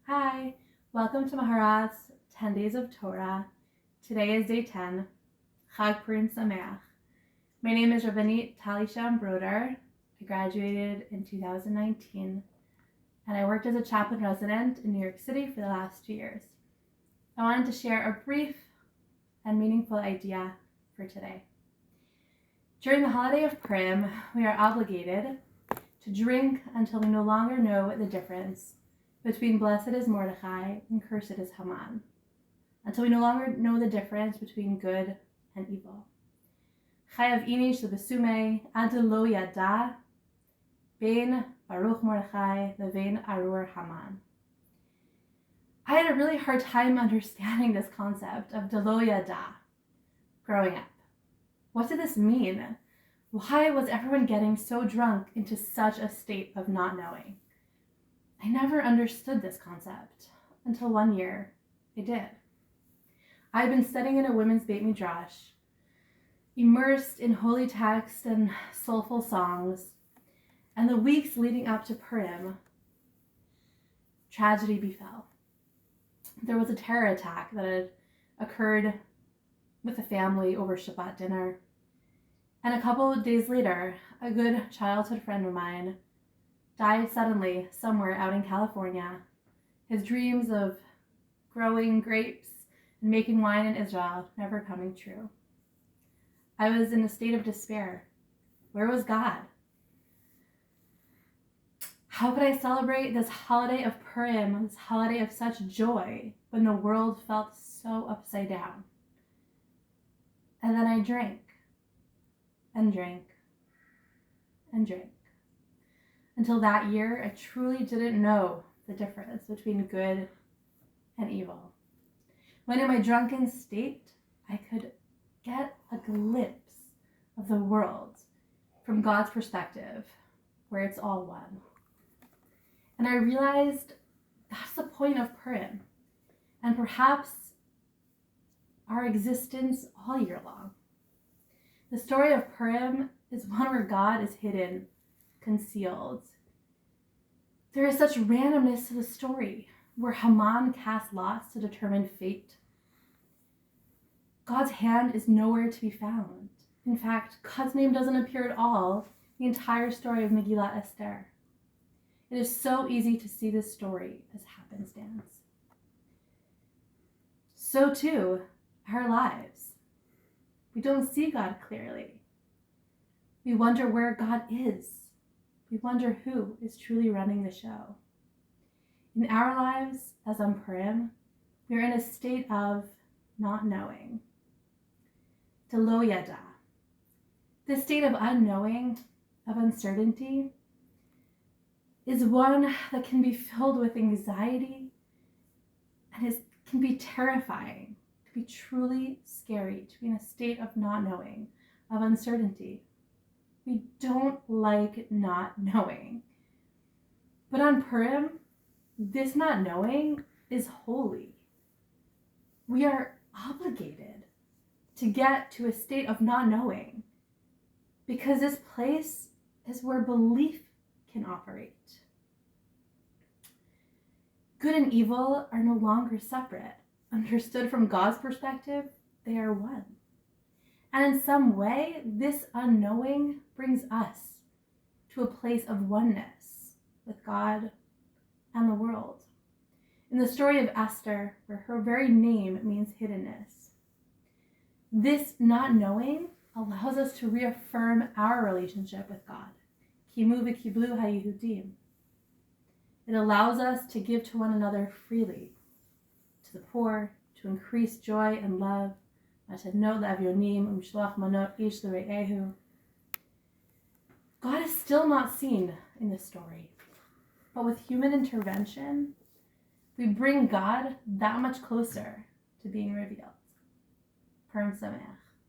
Hi, welcome to Maharat's 10 Days of Torah. Today is day 10, Chag Purim Sameach. My name is Rabbanit Tali, Schaum, Broder. I graduated in 2019, and I worked as a chaplain resident in New York City for the last 2 years. I wanted to share a brief and meaningful idea for today. During the holiday of Purim, we are obligated to drink until we no longer know the difference between blessed is Mordechai and cursed is Haman, until we no longer know the difference between good and evil. Chayav inish lebesume ad lo yada bein Baruch Mordechai levein Arur Haman. I had a really hard time understanding this concept of de lo yada growing up. What did this mean? Why was everyone getting so drunk into such a state of not knowing? I never understood this concept until one year I did. I had been studying in a women's Beit Midrash, immersed in holy text and soulful songs, and the weeks leading up to Purim, tragedy befell. There was a terror attack that had occurred with the family over Shabbat dinner, and a couple of days later, a good childhood friend of mine died suddenly somewhere out in California. His dreams of growing grapes and making wine in Israel never coming true. I was in a state of despair. Where was God? How could I celebrate this holiday of Purim, this holiday of such joy, when the world felt so upside down? And then I drank and drank and drank. Until that year, I truly didn't know the difference between good and evil. When in my drunken state, I could get a glimpse of the world from God's perspective, where it's all one. And I realized that's the point of Purim, and perhaps our existence all year long. The story of Purim is one where God is hidden, concealed. There is such randomness to the story, where Haman casts lots to determine fate. God's hand is nowhere to be found. In fact, God's name doesn't appear at all in the entire story of Megillat Esther. It is so easy to see this story as happenstance. So too, our lives. We don't see God clearly. We wonder where God is. We wonder who is truly running the show. In our lives, as on Purim, we are in a state of not knowing. De lo yada. This state of unknowing, of uncertainty, is one that can be filled with anxiety and can be terrifying, can be truly scary to be in a state of not knowing, of uncertainty. We don't like not knowing. But on Purim, this not knowing is holy. We are obligated to get to a state of not knowing, because this place is where belief can operate. Good and evil are no longer separate. Understood from God's perspective, they are one. And in some way, this unknowing brings us to a place of oneness with God and the world. In the story of Esther, where her very name means hiddenness, this not knowing allows us to reaffirm our relationship with God. Kimu v'kiblu haYehudim. It allows us to give to one another freely, to the poor, to increase joy and love, God is still not seen in this story, but with human intervention, we bring God that much closer to being revealed. Purim Sameach.